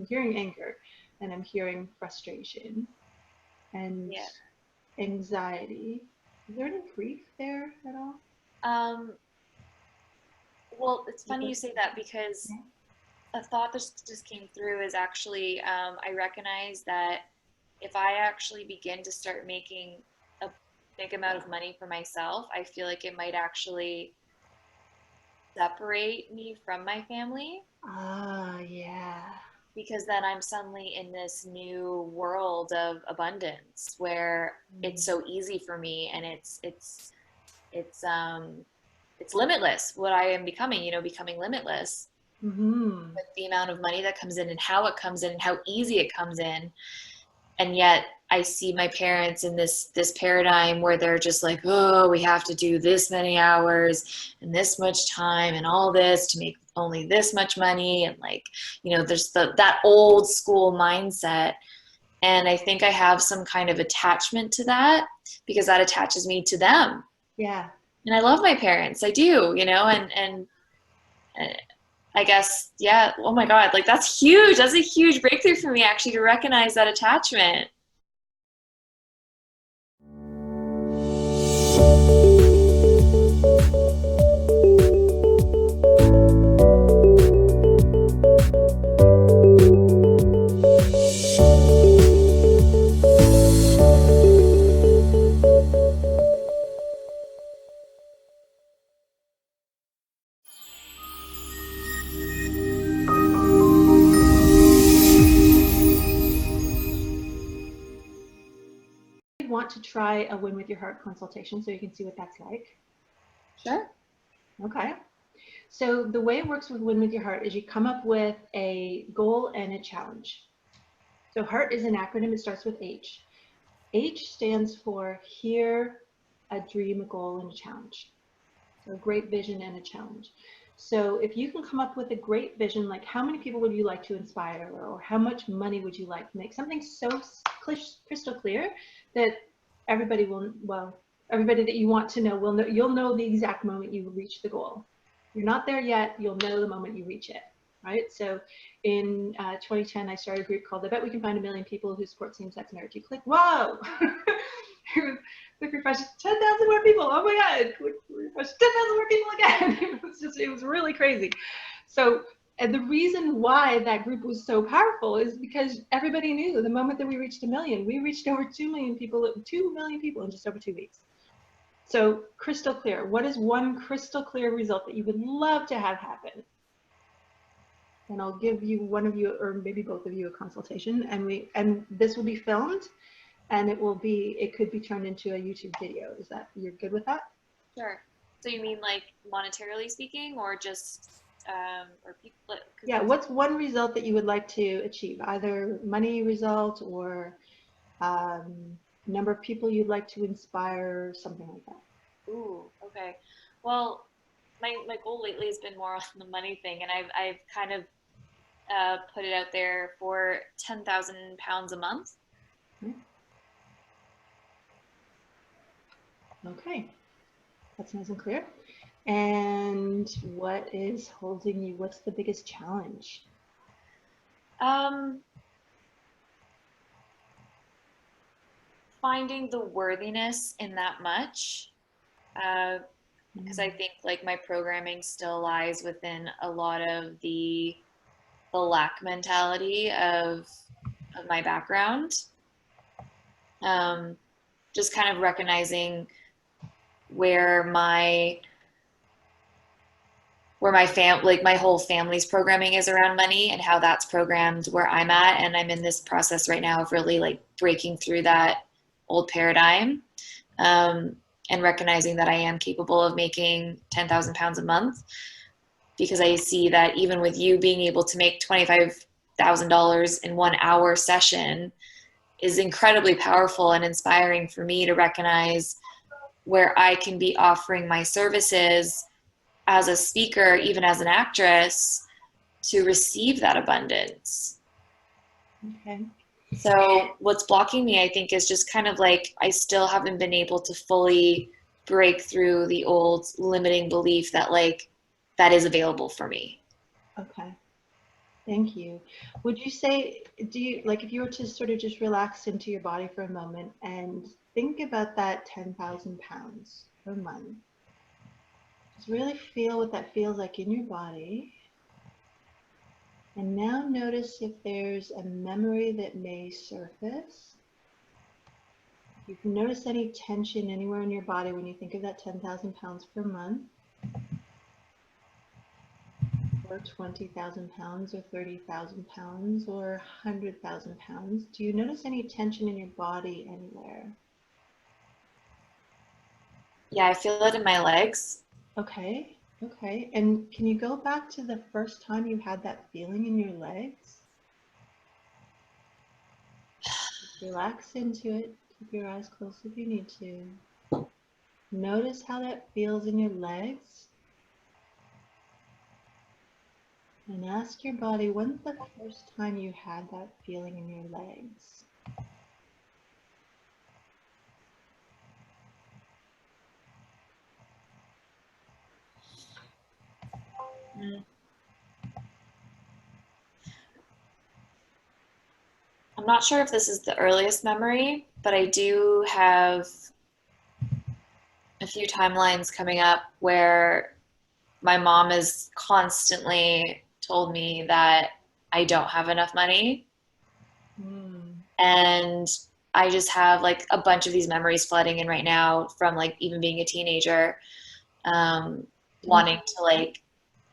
I'm hearing anger, and I'm hearing frustration and Yeah. anxiety. Is there any grief there at all? Um, well, it's With funny you it? say that because Yeah. a thought that just came through is actually I recognize that if I actually begin to start making a big amount of money for myself, I feel like it might actually separate me from my family Ah, yeah. because then I'm suddenly in this new world of abundance where it's Mm. so easy for me and it's it's limitless what I am becoming, becoming limitless Mm-hmm. with the amount of money that comes in and how it comes in and how easy it comes in. And yet I see my parents in this paradigm where they're just like, oh, we have to do this many hours and this much time and all this to make only this much money, and like, there's that old school mindset. And I think I have some kind of attachment to that because that attaches me to them. Yeah. And I love my parents, I do, and I guess, yeah, oh my god, like that's huge, that's a huge breakthrough for me actually, to recognize that attachment. I want to try a Win with Your Heart consultation so you can see what that's like. Sure. Okay. So the way it works with Win with Your Heart is you come up with a goal and a challenge. So HEART is an acronym. It starts with H. H stands for hear, a dream, a goal, and a challenge. So a great vision and a challenge. So if you can come up with a great vision, like how many people would you like to inspire, or how much money would you like to make, something so crystal clear that everybody will, well, everybody that you want to know will know, you'll know the exact moment you reach the goal. You're not there yet, you'll know the moment you reach it, right? So in 2010, I started a group called I Bet We Can Find a Million People Who Support Same-Sex Marriage. You click, whoa! Click refresh, 10,000 more people. Oh my God, click refresh, 10,000 more people again. It was really crazy. So, and the reason why that group was so powerful is because everybody knew the moment that we reached a million, we reached over 2 million people, 2 million people in just over 2 weeks. So crystal clear. What is one crystal clear result that you would love to have happen? And I'll give you, one of you, or maybe both of you, a consultation, and this will be filmed, and it could be turned into a YouTube video. Is that, you're good with that? Sure. So you mean like monetarily speaking, or just or people? Because Yeah. there's What's one result that you would like to achieve? Either money result or number of people you'd like to inspire, something like that. ooh, okay. Well, my goal lately has been more on the money thing, and I've kind of put it out there for £10,000 a month. Okay, that's nice and clear. And what is holding you? What's the biggest challenge? Um, Finding the worthiness in that much. Uh, because I Mm, think like my programming still lies within a lot of the lack mentality of my background. Um, just kind of recognizing where my whole family's programming is around money and how that's programmed where I'm at, and I'm in this process right now of really like breaking through that old paradigm, um, and recognizing that I am capable of making £10,000 a month, because I see that even with you being able to make $25,000 in 1 hour session is incredibly powerful and inspiring for me to recognize where I can be offering my services as a speaker, even as an actress, to receive that abundance. okay. So, what's blocking me, I think, is just kind of like I still haven't been able to fully break through the old limiting belief that, like, that is available for me. Okay. Thank you. Would you say, do you, like, if you were to sort of just relax into your body for a moment and think about that 10,000 pounds per month, just really feel what that feels like in your body. And now notice if there's a memory that may surface. You can notice any tension anywhere in your body when you think of that 10,000 pounds per month, or 20,000 pounds, or 30,000 pounds, or 100,000 pounds. Do you notice any tension in your body anywhere? Yeah, I feel it in my legs. Okay, okay. And can you go back to the first time you had that feeling in your legs? Just relax into it. Keep your eyes closed if you need to. Notice how that feels in your legs. And ask your body, when's the first time you had that feeling in your legs? Mm. I'm not sure if this is the earliest memory, but I do have a few timelines coming up where my mom has constantly told me that I don't have enough money. Mm. And I just have like a bunch of these memories flooding in right now from like even being a teenager, Can you wanting to like,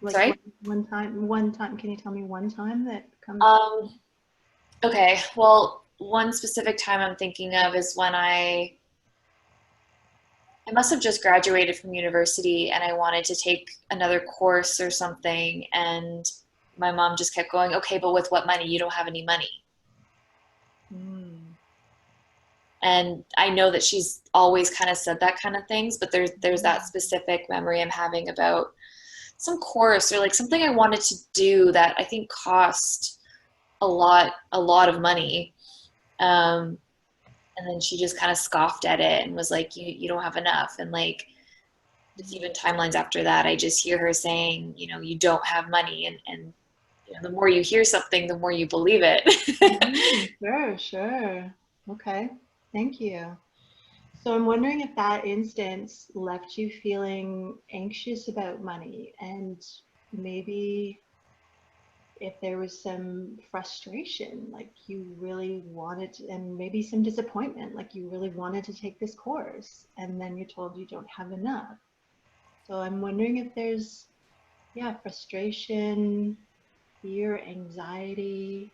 like sorry? one time, can you tell me one time that comes? Um, okay, well, one specific time I'm thinking of is when I must have just graduated from university and I wanted to take another course or something. And my mom just kept going, okay, but with what money? You don't have any money. Mm. And I know that she's always kind of said that kind of things, but there's that specific memory I'm having about some course or like something I wanted to do that I think cost a lot of money. Um, and then she just kind of scoffed at it and was like, you don't have enough. And like, just even timelines after that, I just hear her saying, you don't have money. And the more you hear something, the more you believe it. Sure, sure. Okay, thank you. So I'm wondering if that instance left you feeling anxious about money, and maybe if there was some frustration, like you really wanted to, and maybe some disappointment, like you really wanted to take this course, and then you're told you don't have enough. So I'm wondering if there's, yeah, frustration, fear, anxiety,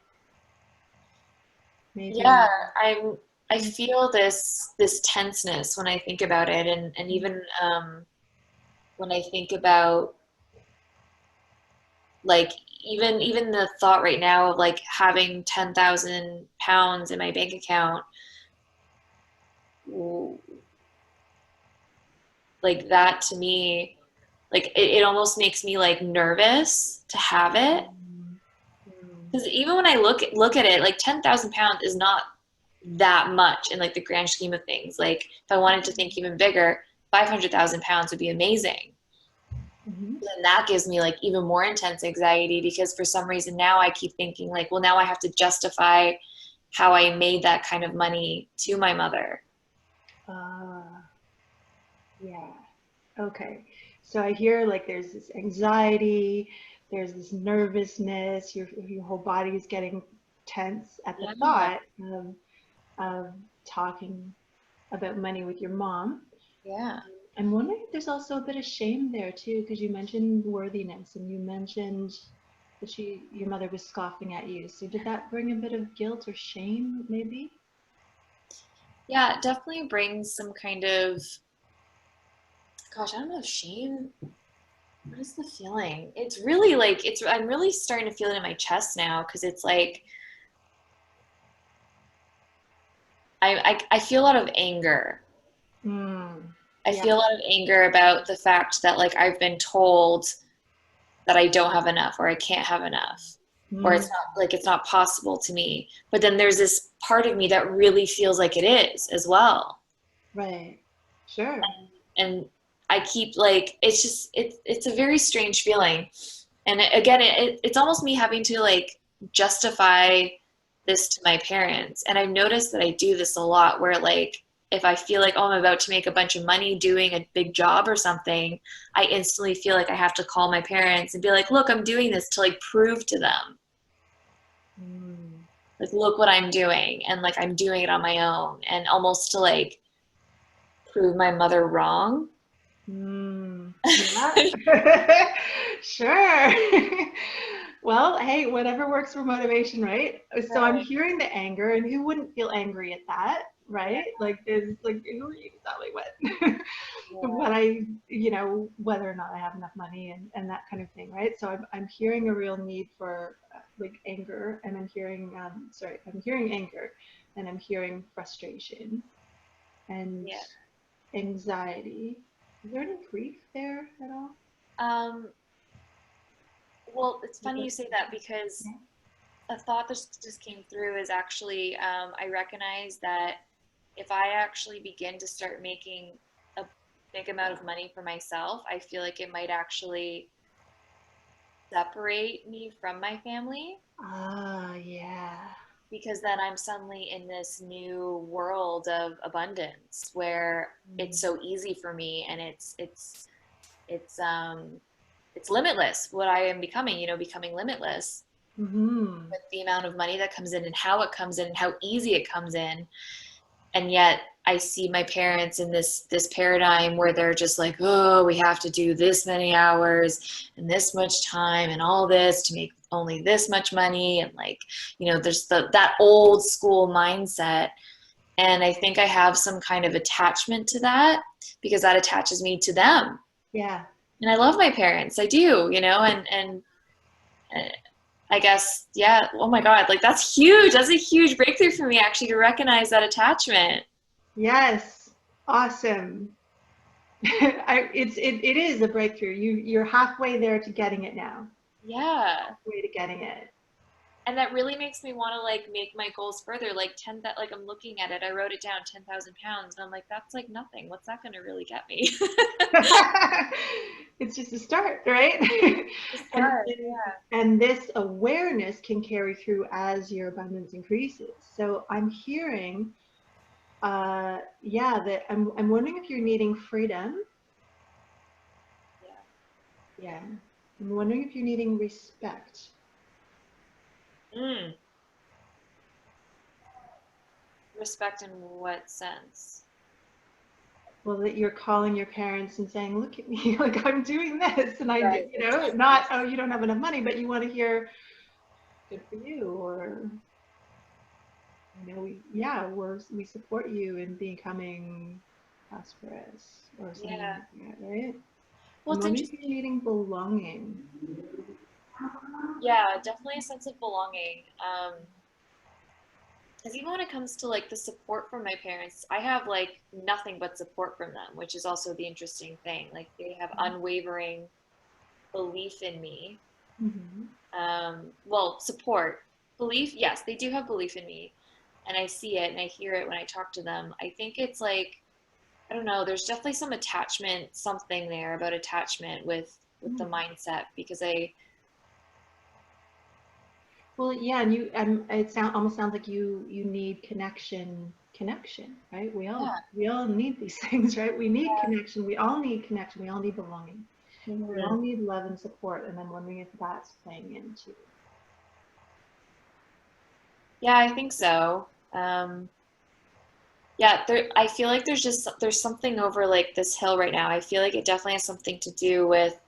maybe. Yeah, I feel this tenseness when I think about it, and even when I think about like even the thought right now of like having 10,000 pounds in my bank account, like that to me, like it almost makes me like nervous to have it. Mm, mm, Because even when I look at it, like 10,000 pounds is not that much in like the grand scheme of things. Like if I wanted to think even bigger, 500,000 pounds would be amazing. mhm. Then that gives me like even more intense anxiety because for some reason now I keep thinking like, well, now I have to justify how I made that kind of money to my mother. Uh, yeah. Okay. So I hear like there's this anxiety, there's this nervousness, your whole body is getting tense at the Yeah, thought of talking about money with your mom. yeah. I'm wondering if there's also a bit of shame there too, because you mentioned worthiness and you mentioned that your mother was scoffing at you. So did that bring a bit of guilt or shame, maybe? Yeah, it definitely brings some kind of, gosh, I don't know, shame. What is the feeling? It's really like, I'm really starting to feel it in my chest now because it's like, I feel a lot of anger. Mm, I yeah. feel a lot of anger about the fact that like I've been told that I don't have enough or I can't have enough or Mm, it's not possible to me. But then there's this part of me that really feels like it is as well. right. Sure. And I keep like it's just it's a very strange feeling. And again, it's almost me having to like justify this to my parents. And I've noticed that I do this a lot where like if I feel like, oh, I'm about to make a bunch of money doing a big job or something, I instantly feel like I have to call my parents and be like, look, I'm doing this to like prove to them. Like, look what I'm doing. And like, I'm doing it on my own, and almost to like prove my mother wrong. Yeah. Sure. Well, hey, whatever works for motivation, right? So I'm hearing the anger, and who wouldn't feel angry at that, right? Like there's like who are you exactly what? But whether or not I have enough money and that kind of thing, right? So I'm hearing a real need for like anger, and I'm hearing I'm hearing anger, and I'm hearing frustration and anxiety. Is there any grief there at all? Well, it's funny you say that, because a thought that just came through is actually I recognize that if I actually begin to start making a big amount of money for myself, I feel like it might actually separate me from my family. Yeah. Because then I'm suddenly in this new world of abundance where it's so easy for me, and it's limitless what I am becoming, becoming limitless with the amount of money that comes in and how it comes in and how easy it comes in. And yet I see my parents in this paradigm where they're just like, oh, we have to do this many hours and this much time and all this to make only this much money. And like, there's that old school mindset. And I think I have some kind of attachment to that because that attaches me to them. Yeah. And I love my parents. I do, and I guess, yeah. Oh my God. Like that's huge. That's a huge breakthrough for me actually, to recognize that attachment. Yes. Awesome. It is a breakthrough. You're halfway there to getting it now. Yeah. Halfway to getting it. And that really makes me want to like make my goals further. Like like I'm looking at it. I wrote it down, 10,000 pounds. And I'm like, that's like nothing. What's that going to really get me? It's just a start, right? And this awareness can carry through as your abundance increases. So I'm hearing, that I'm wondering if you're needing freedom. Yeah. I'm wondering if you're needing respect. Respect in what sense? Well, that you're calling your parents and saying, look at me, like I'm doing this. And not, oh, you don't have enough money, but you want to hear good for you, or, we support you in becoming prosperous or something like that, right? Well, I'm wondering if you're needing belonging. Yeah, definitely a sense of belonging. Because even when it comes to like the support from my parents, I have like nothing but support from them, which is also the interesting thing. Like they have unwavering belief in me. Well, support, belief. Yes, they do have belief in me, and I see it and I hear it when I talk to them. I think it's like, I don't know, there's definitely some attachment, something there about attachment with the mindset, because Well, yeah, and it almost sounds like you need connection, right? We all need these things, right? We need connection. We all need connection. We all need belonging. We all need love and support. And I'm wondering if that's playing into. Yeah, I think so. Yeah, I feel like there's something over like this hill right now. I feel like it definitely has something to do with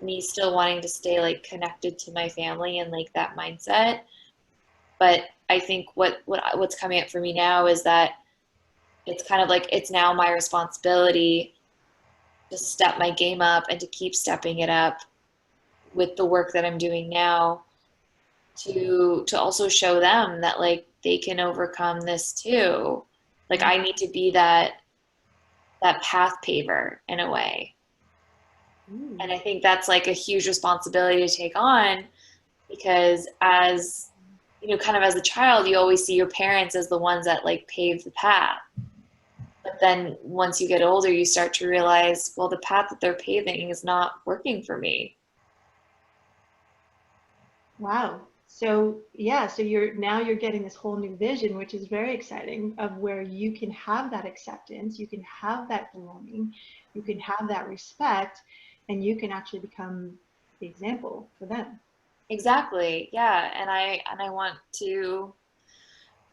me still wanting to stay like connected to my family and like that mindset. But I think what's coming up for me now is that it's kind of like it's now my responsibility to step my game up and to keep stepping it up with the work that I'm doing now, to also show them that like they can overcome this too. Like I need to be that path paver in a way. And I think that's like a huge responsibility to take on, because as kind of as a child, you always see your parents as the ones that like pave the path. But then once you get older, you start to realize, well, the path that they're paving is not working for me. Wow. So yeah, so you're getting this whole new vision, which is very exciting, of where you can have that acceptance, you can have that belonging, you can have that respect, and you can actually become the example for them. Exactly. Yeah. And I want to,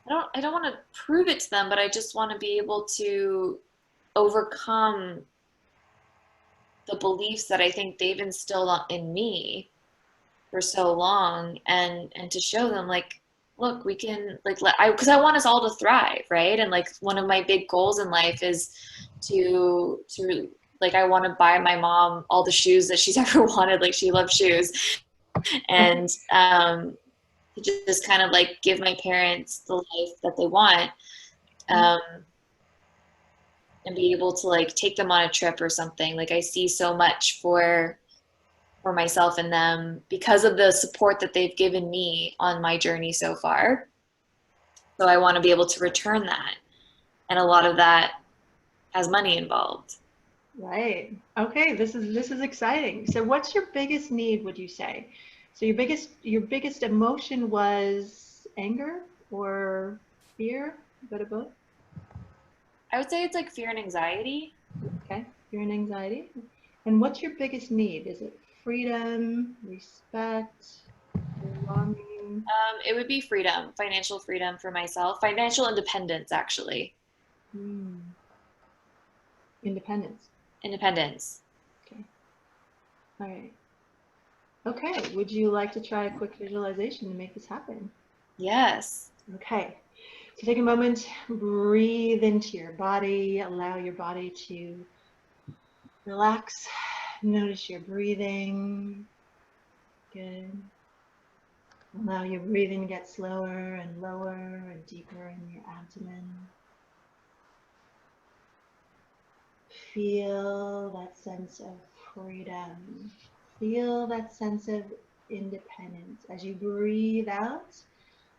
I don't want to prove it to them, but I just want to be able to overcome the beliefs that I think they've instilled in me for so long, and to show them like, look, we can like because I want us all to thrive, right? And like one of my big goals in life is to like I want to buy my mom all the shoes that she's ever wanted. Like she loves shoes, and to just kind of like give my parents the life that they want. Um, and be able to like take them on a trip or something. Like I see so much for myself and them because of the support that they've given me on my journey so far. So I want to be able to return that. And a lot of that has money involved. Right. Okay, this is exciting. So what's your biggest need, would you say? So your biggest emotion was anger or fear? Bit of both? I would say it's like fear and anxiety. Okay, fear and anxiety. And what's your biggest need? Is it freedom, respect, belonging? It would be freedom, financial freedom for myself, financial independence, actually. Hmm, independence. Independence. Okay. All right. Okay. Would you like to try a quick visualization to make this happen? Yes. Okay. So take a moment, breathe into your body, allow your body to relax. Notice your breathing. Good. Allow your breathing to get slower and lower and deeper in your abdomen. Feel that sense of freedom. Feel that sense of independence. As you breathe out,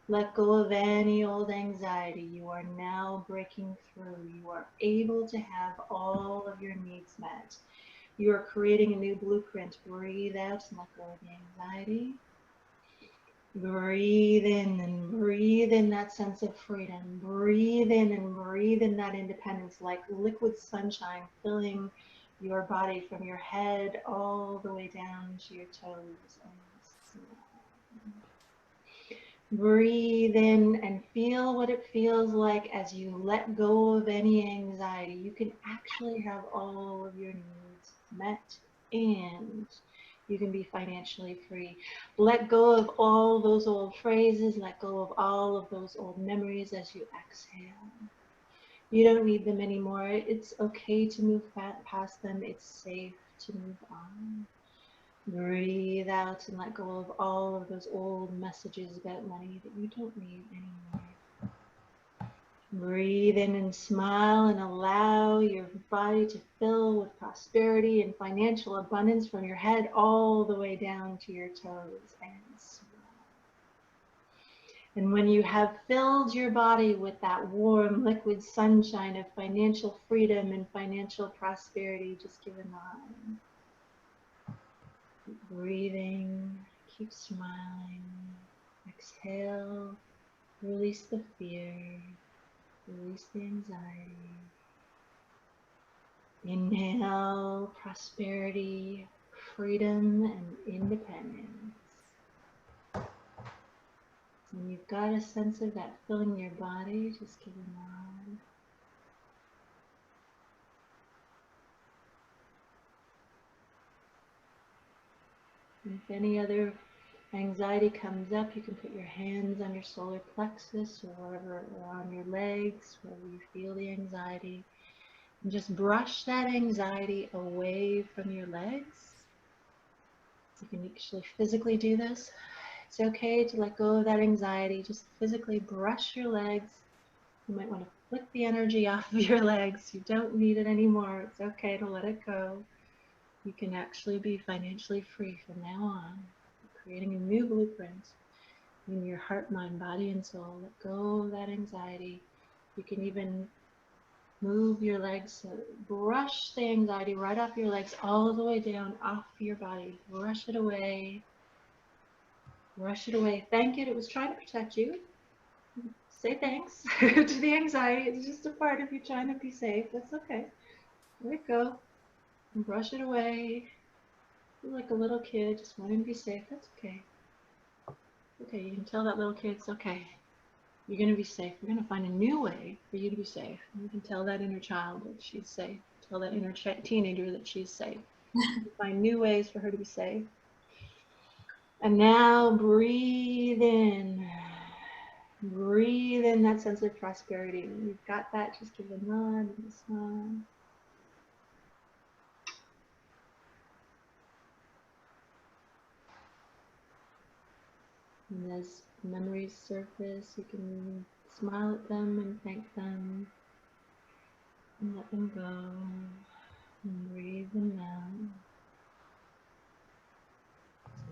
let go of any old anxiety. You are now breaking through. You are able to have all of your needs met. You are creating a new blueprint. Breathe out and let go of the anxiety. Breathe in and breathe in that sense of freedom. Breathe in and breathe in that independence like liquid sunshine filling your body from your head all the way down to your toes. Breathe in and feel what it feels like as you let go of any anxiety. You can actually have all of your needs met and you can be financially free. Let go of all those old phrases, let go of all of those old memories as you exhale. You don't need them anymore. It's okay to move past them. It's safe to move on. Breathe out and let go of all of those old messages about money that you don't need anymore. Breathe in and smile and allow your body to fill with prosperity and financial abundance from your head all the way down to your toes, and smile. And when you have filled your body with that warm liquid sunshine of financial freedom and financial prosperity, just give a nod. Keep breathing, keep smiling. Exhale, release the fear, release the anxiety. Inhale, prosperity, freedom, and independence. When you've got a sense of that filling your body, just give a nod. And if any other anxiety comes up, you can put your hands on your solar plexus or wherever, or on your legs, wherever you feel the anxiety. And just brush that anxiety away from your legs. You can actually physically do this. It's okay to let go of that anxiety. Just physically brush your legs. You might want to flick the energy off of your legs. You don't need it anymore. It's okay to let it go. You can actually be financially free from now on. You're creating a new blueprint in your heart, mind, body, and soul. Let go of that anxiety. You can even move your legs, so brush the anxiety right off your legs all the way down, off your body. Brush it away. Brush it away. Thank it. It was trying to protect you. Say thanks to the anxiety. It's just a part of you trying to be safe. That's okay. Let it go. And brush it away. You're like a little kid just wanting to be safe. That's okay. Okay, you can tell that little kid it's okay. You're going to be safe. We're going to find a new way for you to be safe. And you can tell that inner child that she's safe. Tell that inner teenager that she's safe. Find new ways for her to be safe. And now breathe in. Breathe in that sense of prosperity. When you've got that, just give a nod and a smile. And as memories surface, you can smile at them and thank them and let them go. And breathe them out.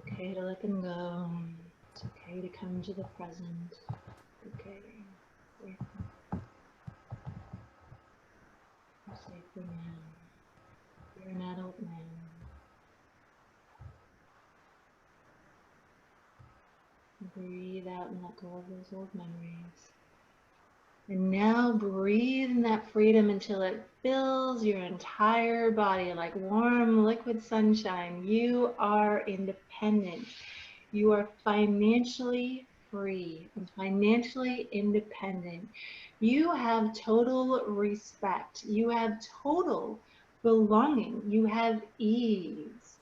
It's okay to let them go. It's okay to come to the present. It's okay. Safe. You're safe now. You're an adult now. Breathe out and let go of those old memories. And now breathe in that freedom until it fills your entire body like warm liquid sunshine. You are independent. You are financially free and financially independent. You have total respect. You have total belonging. You have ease.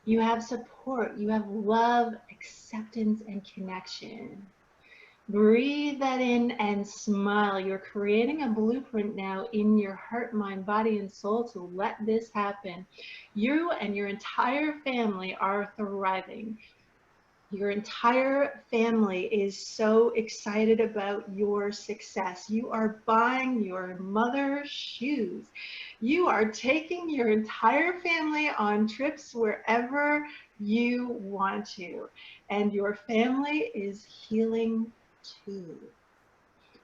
You have support. You have love, acceptance, and connection. Breathe that in and smile. You're creating a blueprint now in your heart, mind, body, and soul to let this happen. You and your entire family are thriving. Your entire family is so excited about your success. You are buying your mother's shoes. You are taking your entire family on trips wherever you want to. And your family is healing too.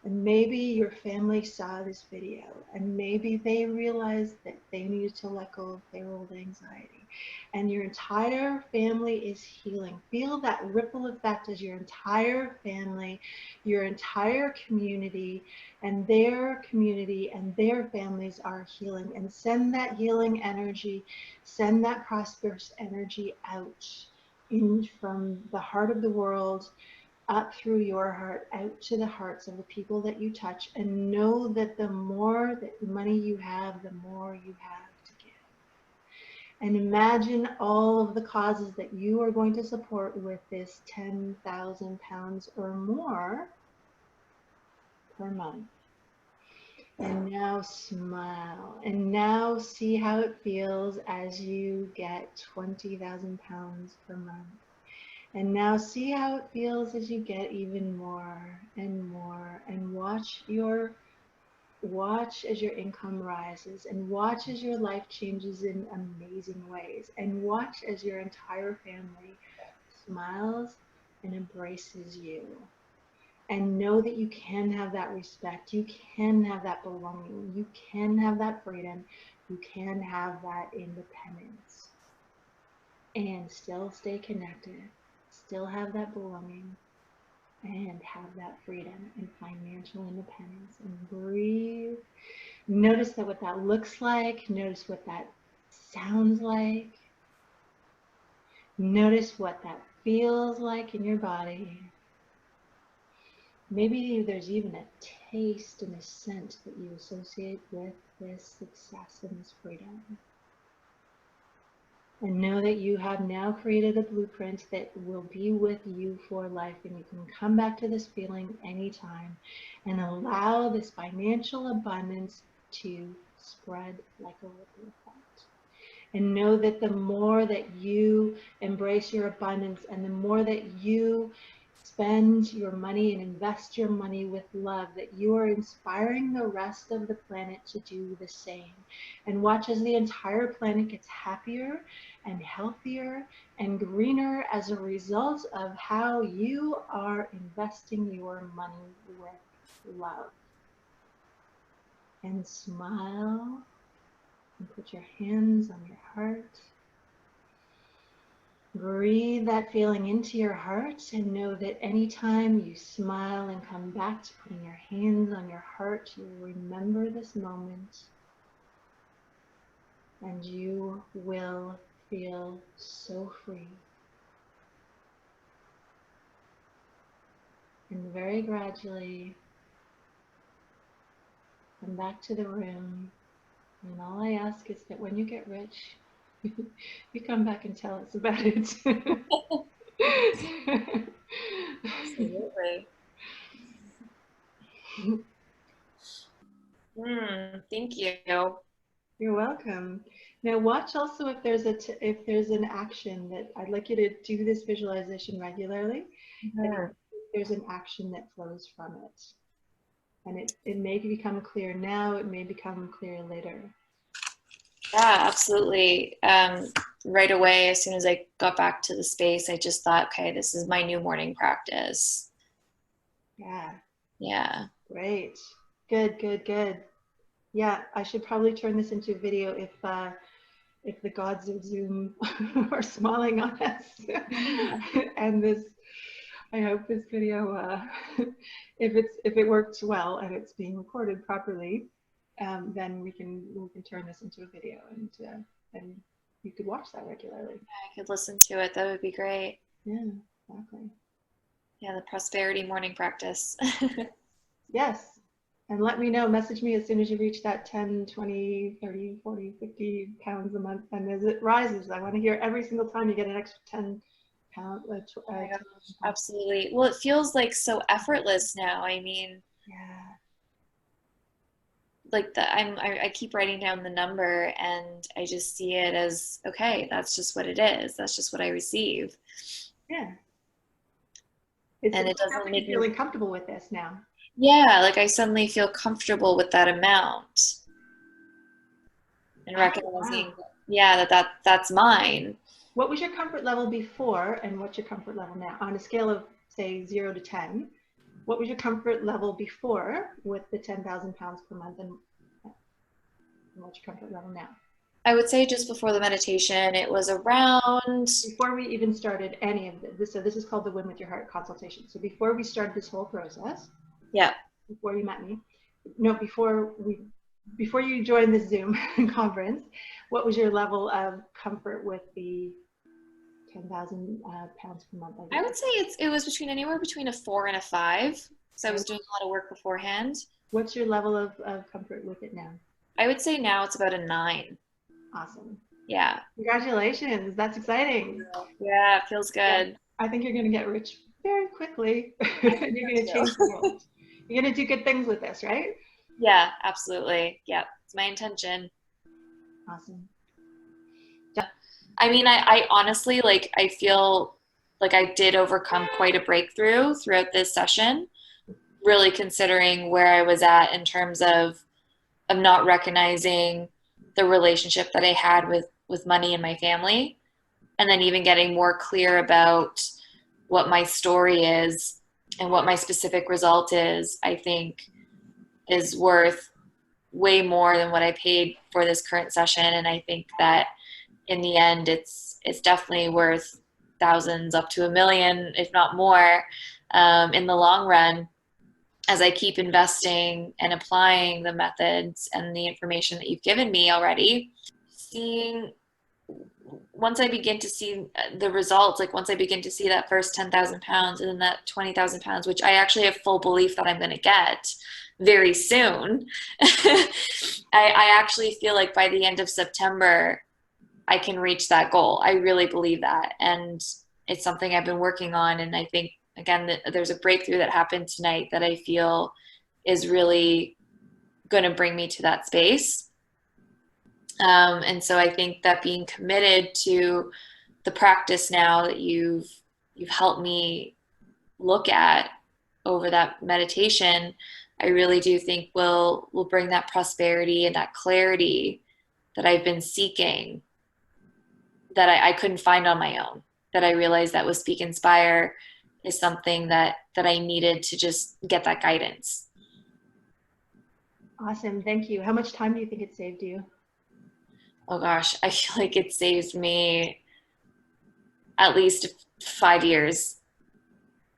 And maybe your family saw this video and maybe they realized that they needed to let go of their old anxiety. And your entire family is healing. Feel that ripple effect as your entire family, your entire community and their families are healing. And send that healing energy, send that prosperous energy out in from the heart of the world up through your heart, out to the hearts of the people that you touch, and know that the more that money you have, the more you have to give. And imagine all of the causes that you are going to support with this 10,000 pounds or more per month. And now smile. And now see how it feels as you get 20,000 pounds per month. And now see how it feels as you get even more and more, and watch as your income rises, and watch as your life changes in amazing ways, and watch as your entire family smiles and embraces you. And know that you can have that respect, you can have that belonging, you can have that freedom, you can have that independence, and still stay connected, still have that belonging, and have that freedom and financial independence. And breathe. Notice that what that looks like. Notice what that sounds like. Notice what that feels like in your body. Maybe there's even a taste and a scent that you associate with this success and this freedom. And know that you have now created a blueprint that will be with you for life, and you can come back to this feeling anytime and allow this financial abundance to spread like a ripple effect. And know that the more that you embrace your abundance and the more that you spend your money and invest your money with love, that you are inspiring the rest of the planet to do the same. And watch as the entire planet gets happier and healthier and greener as a result of how you are investing your money with love. And smile and put your hands on your heart. Breathe that feeling into your heart and know that anytime you smile and come back to putting your hands on your heart, you will remember this moment and you will feel so free. And very gradually come back to the room. And all I ask is that when you get rich, you come back and tell us about it. Absolutely. Thank you. You're welcome. Now watch also if there's if there's an action that I'd like you to do this visualization regularly. And if there's an action that flows from it. And it may become clear now, it may become clear later. Yeah, absolutely. Right away, as soon as I got back to the space, I just thought, okay, this is my new morning practice. Yeah. Yeah. Great. Good, good, good. Yeah, I should probably turn this into a video if the gods of Zoom are smiling on us. And this, I hope this video, if it works well and it's being recorded properly, then we can turn this into a video and you could watch that regularly. I could listen to it. That would be great. Yeah, exactly. Yeah, the prosperity morning practice. Yes. And let me know, message me as soon as you reach that 10, 20, 30, 40, 50 pounds a month. And as it rises, I want to hear every single time you get an extra 10 pounds. Oh my gosh, absolutely. Well, it feels like so effortless now. I mean, yeah. Like I keep writing down the number and I just see it as, okay, that's just what it is. That's just what I receive. Yeah. And it doesn't make me feeling comfortable with this now. Yeah, like I suddenly feel comfortable with that amount and recognizing, wow. Yeah, that's mine. What was your comfort level before and what's your comfort level now? On a scale of, say, 0 to 10, what was your comfort level before with the 10,000 pounds per month and what's your comfort level now? I would say just before the meditation, it was around... Before we even started any of this, so this is called the Win With Your Heart consultation. So before we started this whole process, yeah, before you met me, no, before you joined this Zoom conference, what was your level of comfort with the 10,000 pounds per month? I would say it was anywhere between a 4 and a 5. So I was doing a lot of work beforehand. What's your level of comfort with it now? I would say now it's about a 9. Awesome. Yeah. Congratulations. That's exciting. Yeah, it feels good. Yeah. I think you're going to get rich very quickly. You're going to change the world. You're going to do good things with this, right? Yeah, absolutely. Yeah, it's my intention. Awesome. Yeah. I mean, I honestly, like, I feel like I did overcome quite a breakthrough throughout this session, really considering where I was at in terms of not recognizing the relationship that I had with money and my family, and then even getting more clear about what my story is and what my specific result is, I think is worth way more than what I paid for this current session. And I think that in the end, it's definitely worth thousands up to $1 million, if not more, in the long run, as I keep investing and applying the methods and the information that you've given me already. Once I begin to see the results, like once I begin to see that first 10,000 pounds and then that 20,000 pounds, which I actually have full belief that I'm going to get very soon, I actually feel like by the end of September, I can reach that goal. I really believe that. And it's something I've been working on. And I think, again, that there's a breakthrough that happened tonight that I feel is really going to bring me to that space. And so I think that being committed to the practice now that you've helped me look at over that meditation, I really do think will bring that prosperity and that clarity that I've been seeking, that I couldn't find on my own, that I realized that with Speak Inspire is something that I needed to just get that guidance. Awesome. Thank you. How much time do you think it saved you? Oh gosh, I feel like it saved me at least 5 years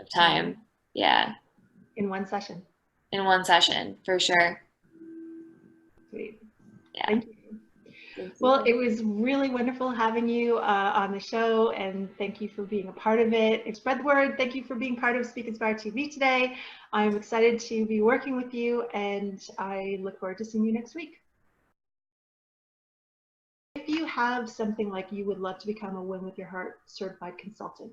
of time. Yeah, In one session. in one session for sure. Sweet. Yeah. Thank you. Thank Well, you. it was really wonderful having you on the show, and thank you for being a part of it. And spread the word. Thank you for being part of Speak Inspire TV today. I'm excited to be working with you, and I look forward to seeing you next week. If you have something like you would love to become a Win with Your Heart certified consultant,